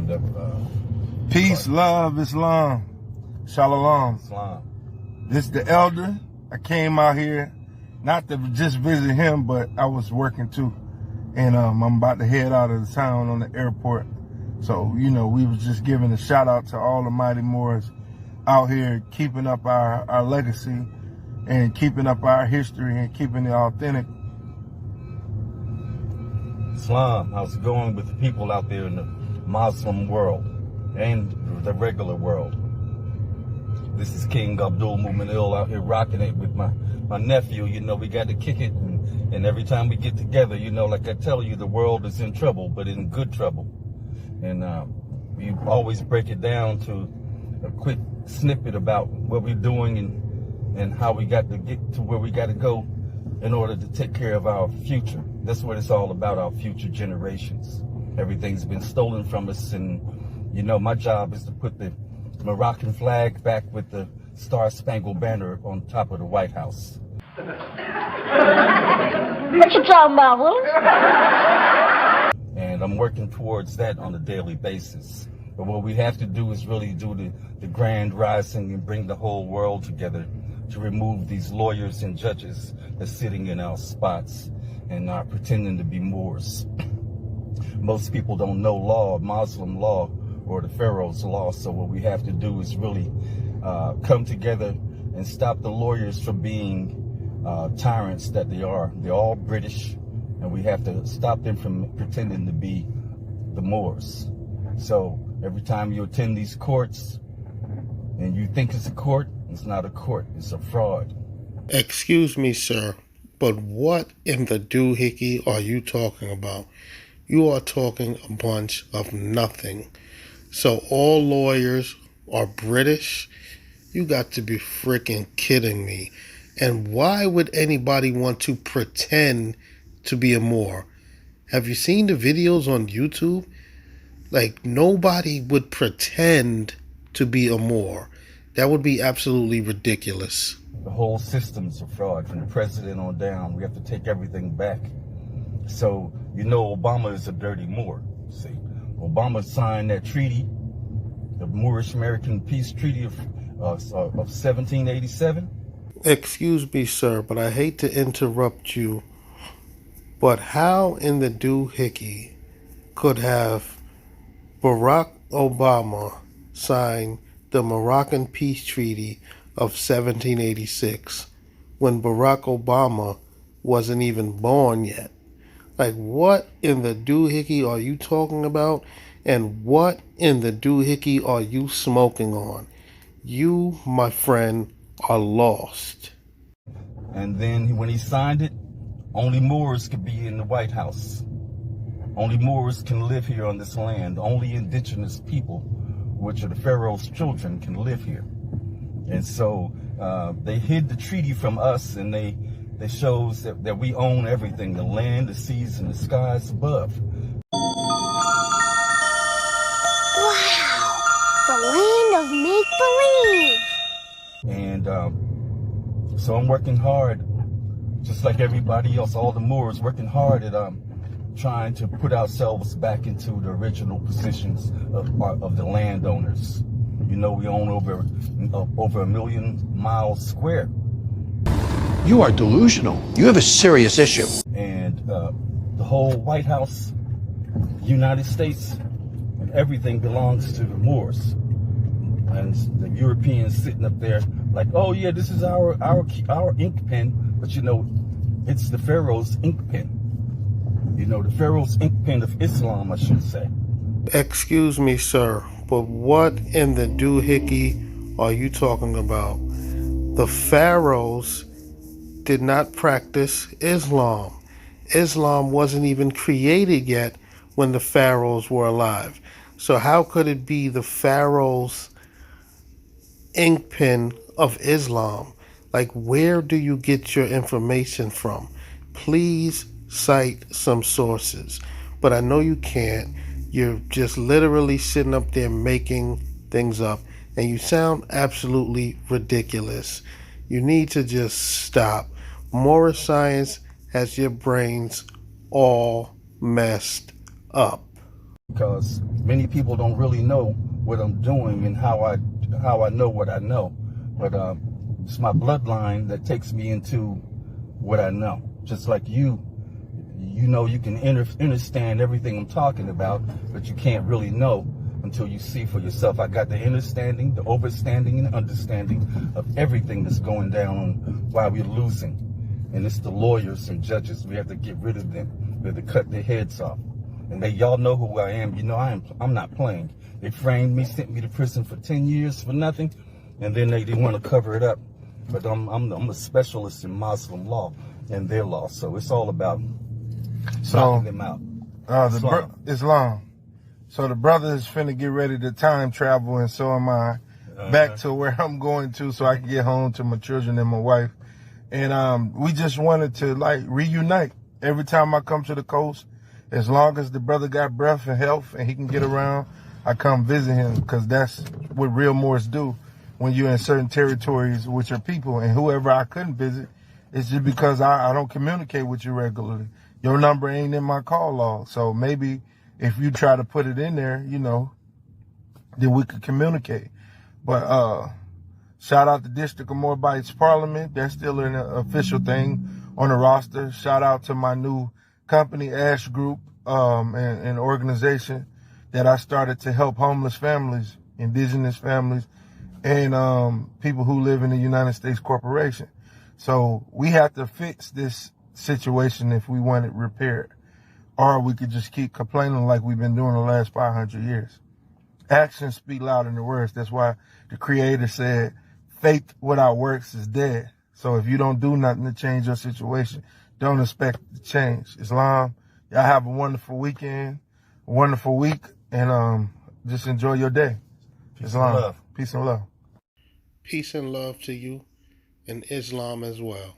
round up. Peace, love, Islam, Shalom. Islam. This is the elder. I came out here not to just visit him, but I was working too. And I'm about to head out of the town on the airport. So, you know, we was just giving a shout out to all the mighty Moors out here keeping up our legacy and keeping up our history and keeping it authentic. Islam, how's it going with the people out there in the Muslim world and the regular world? This is King Abdul Muminil out here rocking it with my nephew. You know, we got to kick it. And every time we get together, you know, like I tell you, the world is in trouble, but in good trouble. And we always break it down to a quick snippet about what we're doing and how we got to get to where we got to go in order to take care of our future. That's what it's all about, our future generations. Everything's been stolen from us, and, you know, my job is to put the Moroccan flag back with the Star-Spangled Banner on top of the White House. What you talking about, Willis? And I'm working towards that on a daily basis. But what we have to do is really do the grand rising and bring the whole world together to remove these lawyers and judges that's sitting in our spots and are pretending to be Moors. Most people don't know law, Muslim law, or the Pharaoh's law. So what we have to do is really come together and stop the lawyers from being tyrants that they are. They're all British, and we have to stop them from pretending to be the Moors. So every time you attend these courts and you think it's a court, it's not a court, it's a fraud. Excuse me, sir, but what in the doohickey are you talking about? You are talking a bunch of nothing. So all lawyers are British? You got to be freaking kidding me. And why would anybody want to pretend to be a Moor? Have you seen the videos on YouTube? Like, nobody would pretend to be a Moor. That would be absolutely ridiculous. The whole system's a fraud, from the president on down. We have to take everything back. So, you know, Obama is a dirty Moor. See, Obama signed that treaty, the Moorish American Peace Treaty of 1787. Excuse me, sir, but I hate to interrupt you, but how in the doohickey could have Barack Obama sign the Moroccan Peace Treaty of 1786 when Barack Obama wasn't even born yet? Like, what in the doohickey are you talking about? And what in the doohickey are you smoking on? You, my friend, are lost. And then when he signed it, only Moors could be in the White House. Only Moors can live here on this land. Only indigenous people, which are the Pharaoh's children, can live here. And so they hid the treaty from us, and they shows that we own everything, the land, the seas, and the skies above. Wow, the land of make-believe. And so I'm working hard, just like everybody else, all the Moors, working hard at trying to put ourselves back into the original positions of the landowners. You know, we own over 1 million miles square. You are delusional. You have a serious issue. And the whole White House, United States, and everything belongs to the Moors. And the Europeans sitting up there like, oh yeah, this is our ink pen, but you know, it's the Pharaoh's ink pen. You know, the Pharaoh's ink pen of Islam, I should say. Excuse me, sir, but what in the doohickey are you talking about? The Pharaohs did not practice Islam. Islam wasn't even created yet when the Pharaohs were alive. So how could it be the Pharaohs' ink pen of Islam? Like, where do you get your information from? Please cite some sources. But I know you can't. You're just literally sitting up there making things up, and you sound absolutely ridiculous. You need to just stop. Moorish science has your brains all messed up. because many people don't really know what I'm doing and how I know what I know. But it's my bloodline that takes me into what I know. Just like you know, you can understand everything I'm talking about, but you can't really know until you see for yourself. I got the understanding, the overstanding, and understanding of everything that's going down on why we're losing. And it's the lawyers and judges. We have to get rid of them. We have to cut their heads off. And y'all know who I am. You know, I'm not playing. They framed me, sent me to prison for 10 years for nothing, and then they didn't want to cover it up. But I'm a specialist in Muslim law and their law, so it's all about knocking them out. Islam. So the brother is finna get ready to time travel, and so am I, back to where I'm going to, so I can get home to my children and my wife. And we just wanted to reunite. Every time I come to the coast, as long as the brother got breath and health and he can get around, I come visit him, because that's what real Moors do when you're in certain territories with your people. And whoever I couldn't visit, it's just because I don't communicate with you regularly. Your number ain't in my call log. So maybe if you try to put it in there, you know, then we could communicate. But shout out to District of Moabites Parliament. That's still an official thing on the roster. Shout out to my new company, Ash Group, and organization that I started to help homeless families, indigenous families, and people who live in the United States Corporation. So we have to fix this situation if we want it repaired, or we could just keep complaining like we've been doing the last 500 years. Actions speak louder than words. That's why the Creator said, faith without works is dead. So if you don't do nothing to change your situation, don't expect it to change. Islam, y'all have a wonderful weekend, a wonderful week, and just enjoy your day. Islam, love. Peace and love. Peace and love to you, and Islam as well.